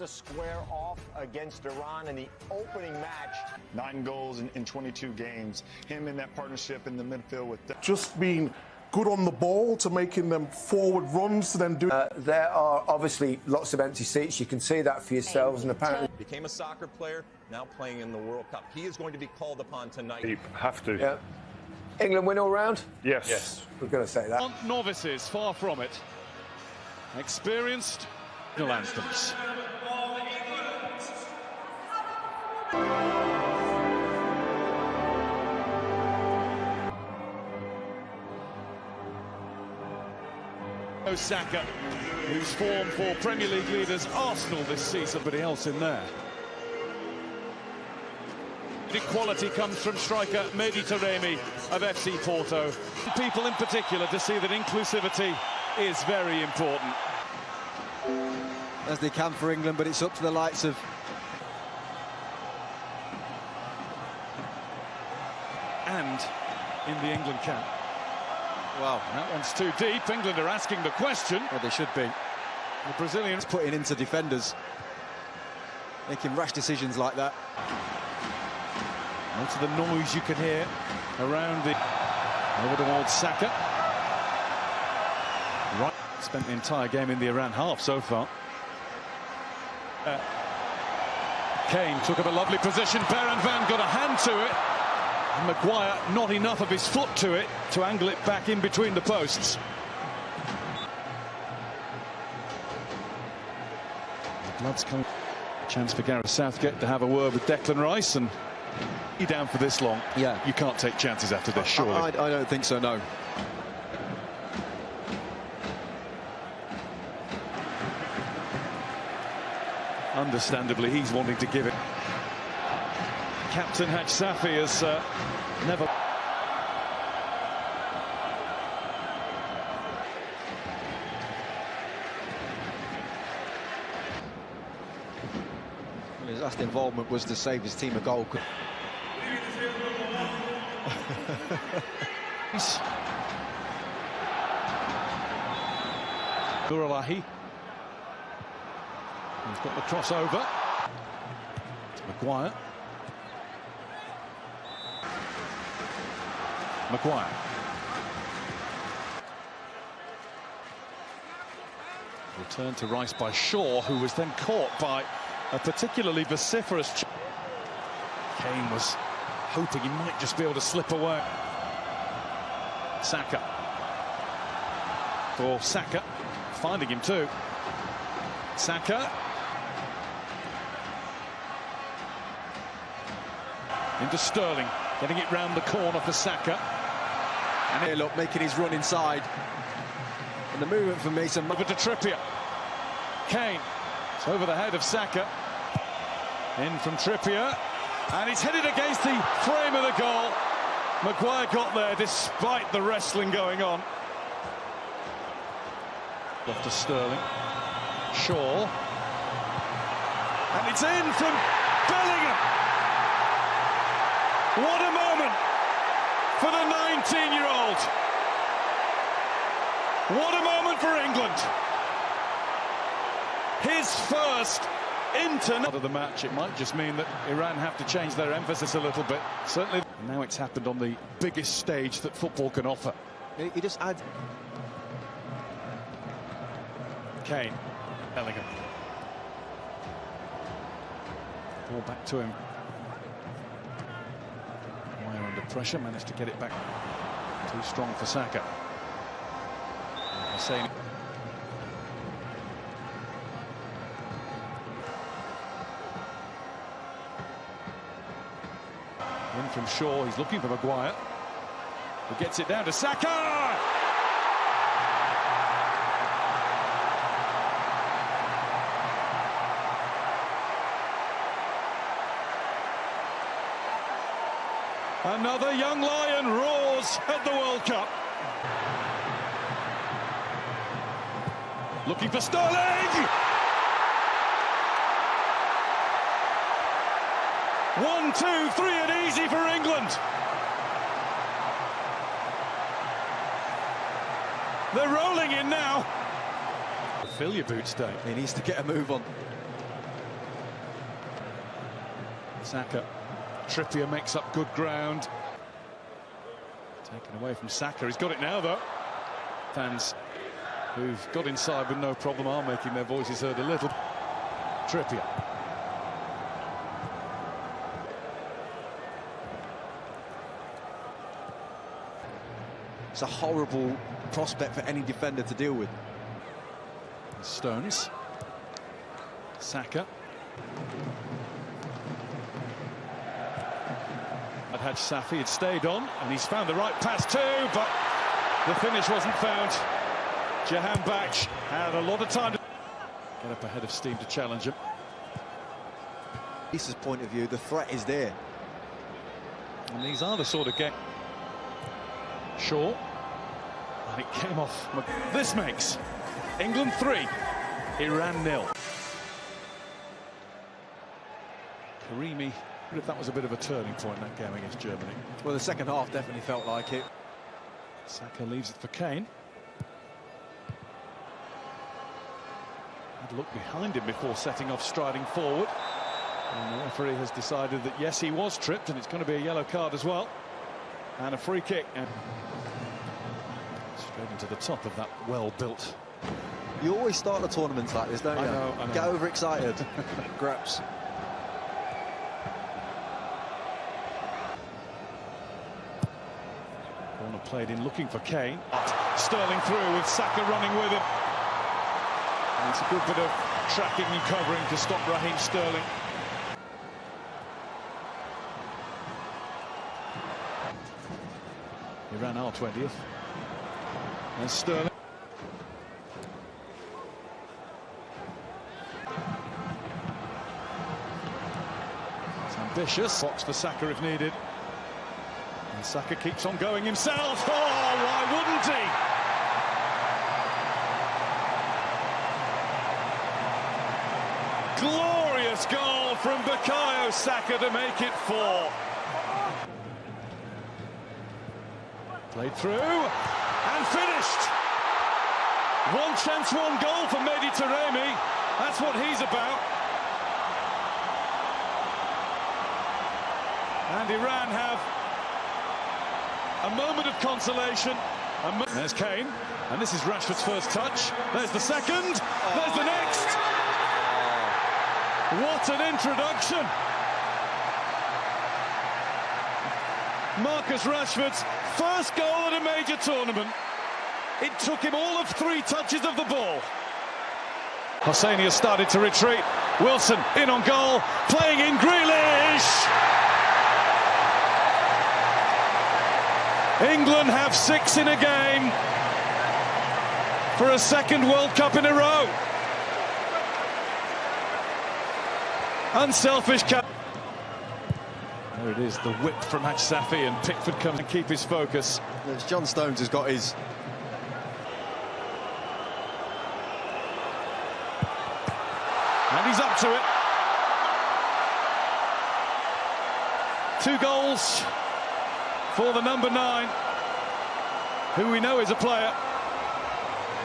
to square off against Iran in the opening match. 9 goals in 22 games. Him in that partnership in the midfield with... Just being good on the ball to making them forward runs to then do... There are obviously lots of empty seats. You can see that for yourselves, and apparently... Became a soccer player, now playing in the World Cup. He is going to be called upon tonight. You have to. Yeah. England win all round? Yes. Yes. We're going to say that. Not novices, far from it. Experienced anthems. Osaka, who's formed for Premier League leaders Arsenal this season. Somebody else in there. Equality comes from striker Mehdi Taremi of FC Porto. People in particular to see that inclusivity is very important. As they can for England, but it's up to the likes of... And in the England camp. Wow. That one's too deep. England are asking the question. Well, they should be. The Brazilians putting into defenders, making rash decisions like that. Most of the noise you can hear around the... Over towards Saka. Right. Spent the entire game in the Iran half so far. Kane took up a lovely position. Baron Van got a hand to it. And Maguire, not enough of his foot to it to angle it back in between the posts. The blood's coming. Chance for Gareth Southgate to have a word with Declan Rice, and he down for this long. Yeah, you can't take chances after this, surely. I don't think so, no. Understandably, he's wanting to give it. Captain Haj Safi has never... Well, his last involvement was to save his team a goal. Duralahi. He's got the crossover. Maguire. Return to Rice by Shaw, who was then caught by a particularly vociferous... Kane was hoping he might just be able to slip away. Saka. For Saka. Finding him too. Saka. Into Sterling. Getting it round the corner for Saka. And here, look, making his run inside. And the movement for Mason. Over to Trippier. Kane. It's over the head of Saka. In from Trippier. And it's headed against the frame of the goal. Maguire got there despite the wrestling going on. Off to Sterling. Shaw. And it's in from Bellingham. What a moment for the 19-year-old. What a moment for England. His first out of the match. It might just mean that Iran have to change their emphasis a little bit. Certainly. Now it's happened on the biggest stage that football can offer. He just adds... Kane. Bellingham. Ball back to him. Maguire under pressure, managed to get it back. Too strong for Saka. Hussein. In from Shaw, he's looking for Maguire. He gets it down to Saka! Another young lion roars at the World Cup. Looking for Sterling! 1, 2, 3 and easy for England. They're rolling in now. Fill your boots, Dave. He needs to get a move on. Saka. Trippier makes up good ground. Taken away from Saka. He's got it now, though. Fans who've got inside with no problem are making their voices heard a little. Trippier. It's a horrible prospect for any defender to deal with. Stones. Saka. Had Safi had stayed on, and he's found the right pass too, but the finish wasn't found. Jahan Baksh had a lot of time to get up ahead of steam to challenge him. Lisa's point of view, the threat is there. And these are the sort of game. Shaw. And it came off. This makes England 3, Iran 0. Karimi. But if that was a bit of a turning point in that game against Germany. Well, the second half definitely felt like it. Saka leaves it for Kane. Had looked behind him before setting off striding forward. And the referee has decided that yes, he was tripped, and it's going to be a yellow card as well. And a free kick. And straight into the top of that well-built. You always start the tournaments like this, don't you? I know. Get overexcited. Graps. Corner played in looking for Kane. Sterling through with Saka running with him. And it's a good bit of tracking and covering to stop Raheem Sterling. Iran are 20th. And Sterling. It's ambitious. Box for Saka if needed. And Saka keeps on going himself. Oh, why wouldn't he? Glorious goal from Bukayo Saka to make it 4. Played through and finished. One chance, one goal for Mehdi Taremi. That's what he's about. And Iran have a moment of consolation. There's Kane, and this is Rashford's first touch. There's the second. There's the next. What an introduction. Marcus Rashford's first goal at a major tournament. It took him all of 3 touches of the ball. Hosseini has started to retreat. Wilson in on goal, playing in Grealish. England have 6 in a game for a second World Cup in a row. Unselfish cap. There it is, the whip from Safi, and Pickford comes and keep his focus. Yes, John Stones has got his. And he's up to it. 2 goals for the number 9, who we know is a player.